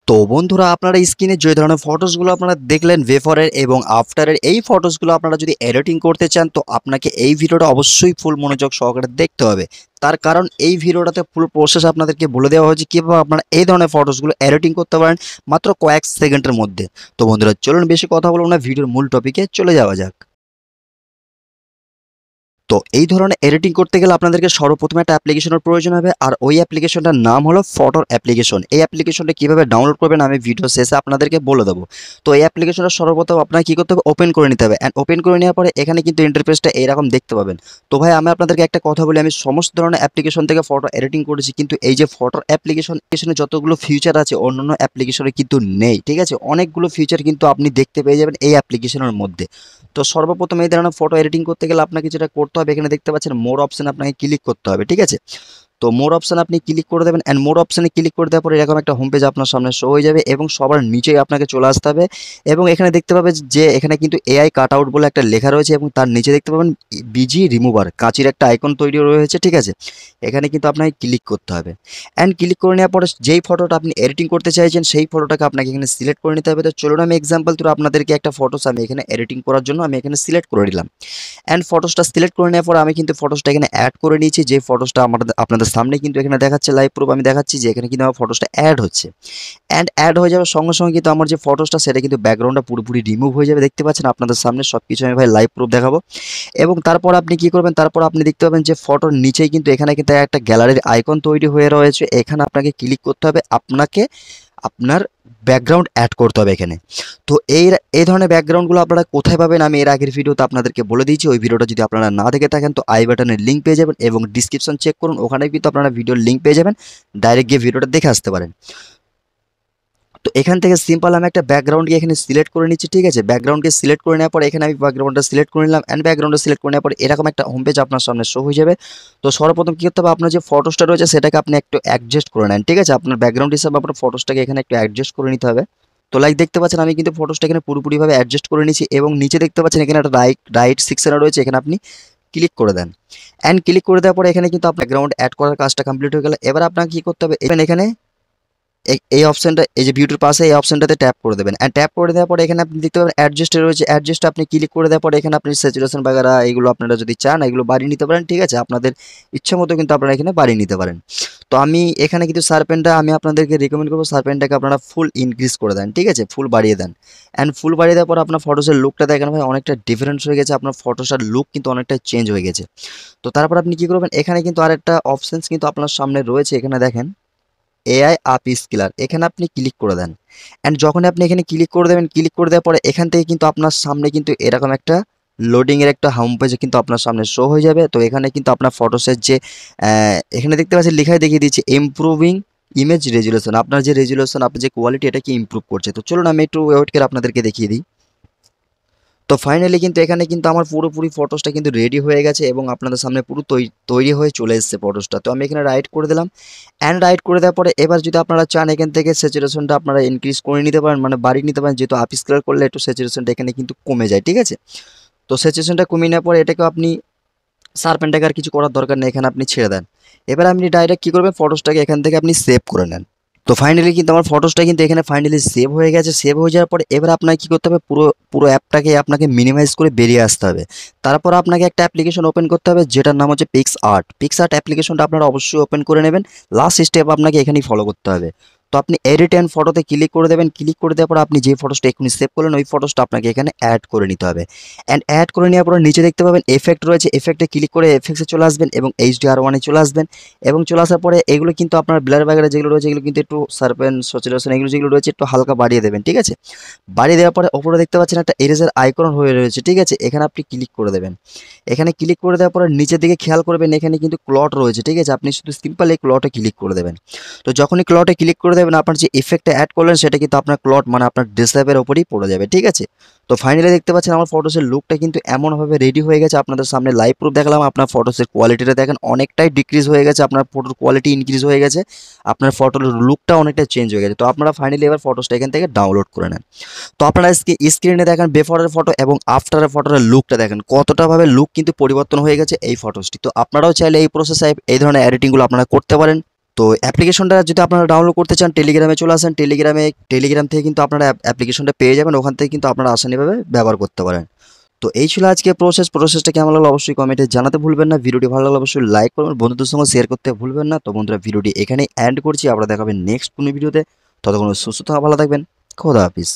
তো বন্ধুরা, আপনারা স্ক্রিনে যে ধরনের ফটোসগুলো আপনারা দেখলেন বেফোরের এবং আফটারের, এই ফটোসগুলো আপনারা যদি এডিটিং করতে চান তো আপনাকে এই ভিডিওটা অবশ্যই ফুল মনোযোগ সহকারে দেখতে হবে। তার কারণ এই ভিডিওটাতে ফুল প্রসেস আপনাদেরকে বলে দেওয়া হয়েছে কীভাবে আপনারা এই ধরনের ফটোসগুলো এডিটিং করতে পারেন মাত্র কয়েক সেকেন্ডের মধ্যে। তো বন্ধুরা চলুন বেশি কথা বলবো না, ভিডিওর মূল টপিকে চলে যাওয়া যাক। তো এই ধরনের এডিটিং করতে গেলে আপনাদেরকে সর্বপ্রথমে একটা অ্যাপ্লিকেশনের প্রয়োজন হবে, আর ওই অ্যাপ্লিকেশনটার নাম হলো ফটোর অ্যাপ্লিকেশন। এই অ্যাপ্লিকেশনটা কীভাবে ডাউনলোড করবেন আমি ভিডিও শেষে আপনাদেরকে বলে দেবো। তো এই অ্যাপ্লিকেশনটা সর্বপ্রথম আপনাকে কী করতে হবে, ওপেন করে নিতে হবে। অ্যান্ড ওপেন করে নেওয়ার পরে এখানে কিন্তু ইন্টারফেসটা এইরকম দেখতে পাবেন। তো ভাই আমি আপনাদেরকে একটা কথা বলি, আমি সমস্ত ধরনের অ্যাপ্লিকেশন থেকে ফটো এডিটিং করেছি, কিন্তু এই যে ফটোর অ্যাপ্লিকেশনে যতগুলো ফিচার আছে অন্যান্য অ্যাপ্লিকেশনে কিন্তু নেই। ঠিক আছে, অনেকগুলো ফিচার কিন্তু আপনি দেখতে পেয়ে যাবেন এই অ্যাপ্লিকেশনের মধ্যে। তো সর্বপ্রথম এই ধরনের ফটো এডিটিং করতে গেলে আপনাকে যেটা করতে হবে, এখানে দেখতে পাচ্ছেন মোর অপশন, আপনাকে ক্লিক করতে হবে। ঠিক আছে, তো মোর অপশন আপনি ক্লিক করে দেবেন। অ্যান্ড মোর অপশনে ক্লিক করে দেওয়ার পরে এরকম একটা হোম পেজ আপনার সামনে শো হয়ে যাবে এবং সবার নিচেই আপনাকে চলে আসতে হবে এবং এখানে দেখতে পাবে যে এখানে কিন্তু এআই কাট আউট বলে একটা লেখা রয়েছে এবং তার নিচে দেখতে পাবেন বিজি রিমুভার কাঁচির একটা আইকন তৈরি রয়েছে। ঠিক আছে, এখানে কিন্তু আপনাকে ক্লিক করতে হবে। অ্যান্ড ক্লিক করে নেওয়ার পরে যেই ফটোটা আপনি এডিটিং করতে চাইছেন সেই ফটোটাকে আপনাকে এখানে সিলেক্ট করে নিতে হবে। তো চলুন আমি এক্সাম্পল থ্রু আপনাদেরকে একটা ফটোস আমি এখানে এডিটিং করার জন্য আমি এখানে সিলেক্ট করে নিলাম। অ্যান্ড ফটোসটা সিলেক্ট করে নেওয়ার পর আমি কিন্তু ফটোসটা এখানে অ্যাড করে নিয়েছি। যে ফটোসটা আপনাদের সামনে কিন্তু এখানে দেখাচ্ছে লাইভ প্রুফ, আমি দেখাচ্ছি যে এখানে কিন্তু আমার ফটোসটা অ্যাড হচ্ছে। অ্যান্ড অ্যাড হয়ে যাওয়ার সঙ্গে সঙ্গে কিন্তু আমার যে ফটোসটা সেটা কিন্তু ব্যাকগ্রাউন্ডটা পুরোপুরি রিমুভ হয়ে যাবে। দেখতে পাচ্ছেন আপনাদের সামনে সব কিছু আমি ভাই লাইভ প্রুফ দেখাবো। এবং তারপর আপনি কি করবেন, তারপর আপনি দেখতে পাবেন যে ফটোর নিচেই কিন্তু এখানে কিন্তু একটা গ্যালারির আইকন তৈরি হয়ে রয়েছে। এখানে আপনাকে ক্লিক করতে হবে, আপনাকে আপনার ব্যাকগ্রাউন্ড অ্যাড করতে হবে এখানে। তো এই ধরনের ব্যাকগ্রাউন্ডগুলো আপনারা কোথায় পাবেন আমি এর আগের ভিডিওতে আপনাদেরকে বলে দিয়েছি। ওই ভিডিওটা যদি আপনারা না দেখে থাকেন তো আই বাটনের লিঙ্ক পেয়ে যাবেন এবং ডিসক্রিপশন চেক করুন, ওখানে কিন্তু আপনারা ভিডিওর লিঙ্ক পেয়ে যাবেন, ডাইরেক্ট গিয়ে ভিডিওটা দেখে আসতে পারেন। তো এখান থেকে সিম্পল আমি একটা ব্যাকগ্রাউন্ডকে এখানে সিলেক্ট করে নিচ্ছি। ঠিক আছে, ব্যাকগ্রাউন্ডকে সিলেক্ট করে নেওয়ার পর এখানে আমি ব্যাকগ্রাউন্ডটা সিলেক্ট করে নিলাম। অ্যান্ড ব্যাকগ্রাউন্ডটা সিলেক্ট করে নেওয়ার পর এরকম একটা হোম পেজ আপনার সামনে শো হয়ে যাবে। তো সর্বপ্রথম কী করতে হবে, আপনার যে ফটোসটা রয়েছে সেটাকে আপনি একটু অ্যাডজাস্ট করে নেন। ঠিক আছে, আপনার ব্যাকগ্রাউন্ড হিসাবে আপনার ফটোসটাকে এখানে একটু অ্যাডজাস্ট করে নিতে হবে। তো লাইক দেখতে পাচ্ছেন আমি কিন্তু ফটোসটা এখানে পুরোপুরিভাবে অ্যাডজাস্ট করে নিয়েছি এবং নিচে দেখতে পাচ্ছেন এখানে একটা রাইট সেকশনে রয়েছে, এখানে আপনি ক্লিক করে দেন। অ্যান্ড ক্লিক করে দেওয়ার পরে এখানে কিন্তু আপনার ব্যাকগ্রাউন্ড অ্যাড করার কাজটা কমপ্লিট হয়ে গেল। এবার আপনাকে কী করতে হবে, এখানে এই অপশনটা, এই যে বিউটির পাশে এই অপশনটাতে ট্যাপ করে দেবেন। অ্যান্ড ট্যাপ করে দেওয়ার পরে এখানে আপনি দেখতে পাবেন অ্যাডজাস্টে রয়েছে, অ্যাডজাস্ট আপনি ক্লিক করে দেওয়ার পরে এখানে আপনি স্যাচুরেশন বাগেরা এগুলো আপনারা যদি চান এগুলো বাড়িয়ে নিতে পারেন। ঠিক আছে, আপনাদের ইচ্ছা মতো কিন্তু আপনারা এখানে বাড়িয়ে নিতে পারেন। তো আমি এখানে কিন্তু শার্পেনটা আমি আপনাদেরকে রিকমেন্ড করবো, শার্পেনটাকে আপনারা ফুল ইনক্রিজ করে দেন। ঠিক আছে, ফুল বাড়িয়ে দেন। অ্যান্ড ফুল বাড়িয়ে দেওয়ার পর আপনার ফটোসের লুকটা দেখেন ভাই অনেকটা ডিফারেন্স হয়ে গেছে, আপনার ফটোসের লুক কিন্তু অনেকটা চেঞ্জ হয়ে গেছে। তো তারপর আপনি কী করবেন, এখানে কিন্তু আরেকটা অপশানস কিন্তু আপনার সামনে রয়েছে, এখানে দেখেন এআই আপ স্কেলার, এখানে আপনি ক্লিক করে দেন। অ্যান্ড যখন আপনি এখানে ক্লিক করে দেবেন, ক্লিক করে দেওয়ার পরে এখান থেকে কিন্তু আপনার সামনে কিন্তু এরকম একটা লোডিংয়ের একটা হোম পেজে কিন্তু আপনার সামনে শো হয়ে যাবে। তো এখানে কিন্তু আপনার ফটোসের যে এখানে দেখতে পাচ্ছেন লেখায় দেখিয়ে দিচ্ছে ইমপ্রুভিং ইমেজ রেজুলেশন, আপনার যে রেজুলেশন আপনার যে কোয়ালিটি এটাকে ইমপ্রুভ করছে। তো চলুন আমি একটু ওয়েট করে আপনাদেরকে দেখিয়ে দিই। তো ফাইনালি কিন্তু এখানে কিন্তু আমার পুরোপুরি ফটোসটা কিন্তু রেডি হয়ে গেছে এবং আপনাদের সামনে পুরো তৈরি হয়ে চলে এসেছে ফটোসটা। তো আমি এখানে রাইট করে দিলাম। অ্যান্ড রাইট করে দেওয়ার পরে এবার যদি আপনারা চান এখান থেকে স্যাচুরেশনটা আপনারা ইনক্রিজ করে নিতে পারেন, মানে বাড়িয়ে নিতে পারেন, যেহেতু আপ স্কেল করলে একটু স্যাচুরেশনটা এখানে কিন্তু কমে যায়। ঠিক আছে, তো স্যাচুরেশনটা কমিয়ে নেওয়ার পরে এটাকেও আপনি শার্পেনটাকে আর কিছু করার দরকার নেই, এখানে আপনি ছেড়ে দেন। এবার আপনি ডাইরেক্ট কী করবেন, ফটোসটাকে এখান থেকে আপনি সেভ করে নেন। তো ফাইনালি কিন্তু আমার ফটোসটা কিন্তু এখানে ফাইনালি সেভ হয়ে গেছে। সেভ হয়ে যাওয়ার পরে এবার আপনাকে কী করতে হবে, পুরো পুরো অ্যাপটাকে আপনাকে মিনিমাইজ করে বেরিয়ে আসতে হবে। তারপর আপনাকে একটা অ্যাপ্লিকেশন ওপেন করতে হবে যেটার নাম হচ্ছে পিক্সআর্ট। পিক্সআর্ট অ্যাপ্লিকেশনটা আপনারা অবশ্যই ওপেন করে নেবেন। লাস্ট স্টেপ আপনাকে এখানেই ফলো করতে হবে। তো আপনি এডিট অ্যান্ড ফটোতে ক্লিক করে দেবেন। ক্লিক করে দেওয়ার পর আপনি যে ফটোসটা এক্ষুনি সেভ করলেন ওই ফটোসটা আপনাকে এখানে অ্যাড করে নিতে হবে। অ্যান্ড অ্যাড করে নেওয়ার পর নিচে দেখতে পাবেন এফেক্ট রয়েছে, এফেক্টে ক্লিক করে এফেক্টসে চলে আসবেন এবং HDR1-এ চলে আসবেন। এবং চলে আসার পরে এগুলো কিন্তু আপনার ব্লার বাগেরা যেগুলো রয়েছে এগুলো কিন্তু একটু শার্পেন স্যাচুরেশন এগুলো যেগুলো রয়েছে একটু হালকা বাড়িয়ে দেবেন। ঠিক আছে, বাড়িয়ে দেওয়ার পরে ওপরে দেখতে পাচ্ছেন একটা এরেজার আইকন হয়ে রয়েছে। ঠিক আছে, এখানে আপনি ক্লিক করে দেবেন। এখানে ক্লিক করে দেওয়ার পরে নিচের দিকে খেয়াল করবেন এখানে কিন্তু ক্লট রয়েছে। ঠিক আছে, আপনি শুধু সিম্পল এই ক্লটে ক্লিক করে দেবেন। তো যখনই ক্লটে ক্লিক করে দেবেন যাবে না, আপনার যে ইফেক্টটা অ্যাড করলেন সেটা কিন্তু আপনার ক্লট মানে আপনার ডেস্কটপের ওপরেই পড়ে যাবে, ঠিক আছে। তো ফাইনালি দেখতে পাচ্ছেন আমার ফটোসের লুকটা কিন্তু এমনভাবে রেডি হয়ে গেছে, আপনাদের সামনে লাইভ প্রুফ দেখালাম। আপনার ফটোসের কোয়ালিটিটা দেখেন অনেকটাই ডিক্রিজ হয়ে গেছে, আপনার ফটোর কোয়ালিটি ইনক্রিজ হয়ে গেছে, আপনার ফটোর লুকটা অনেকটা চেঞ্জ হয়ে গেছে। তো আপনারা ফাইনালি এবার ফটোসটা এখান থেকে ডাউনলোড করে নেন। তো আপনারা স্ক্রিনে দেখেন বিফোরের ফটো এবং আফটারের ফটোর লুকটা দেখেন কতটা ভাবে লুক কিন্তু পরিবর্তন হয়ে গেছে এই ফটোসটি। তো আপনারাও চাইলে এই প্রসেসে এই ধরনের এডিটিংগুলো আপনারা করতে পারেন। তো অ্যাপ্লিকেশনটা যদি আপনারা ডাউনলোড করতে চান টেলিগ্রামে চলে আসেন, টেলিগ্রাম থেকে কিন্তু আপনারা অ্যাপ্লিকেশনটা পেয়ে যাবেন, ওখান থেকে কিন্তু আপনারা আসানিভাবে ব্যবহার করতে পারেন। তো এই ছিল আজকে প্রসেসটা কেমন লাগলো অবশ্যই কমেন্টে জানাতে ভুলবেন না। ভিডিওটি ভালো লাগলে অবশ্যই লাইক করবেন, বন্ধুদের সঙ্গে শেয়ার করতে ভুলবেন না। তো বন্ধুরা ভিডিওটি এখানেই এন্ড করছি, আমরা দেখাবেন নেক্সট কোনো ভিডিওতে। ততক্ষণ সুস্থ থাকা, ভালো থাকবেন, খোদা হাফিজ।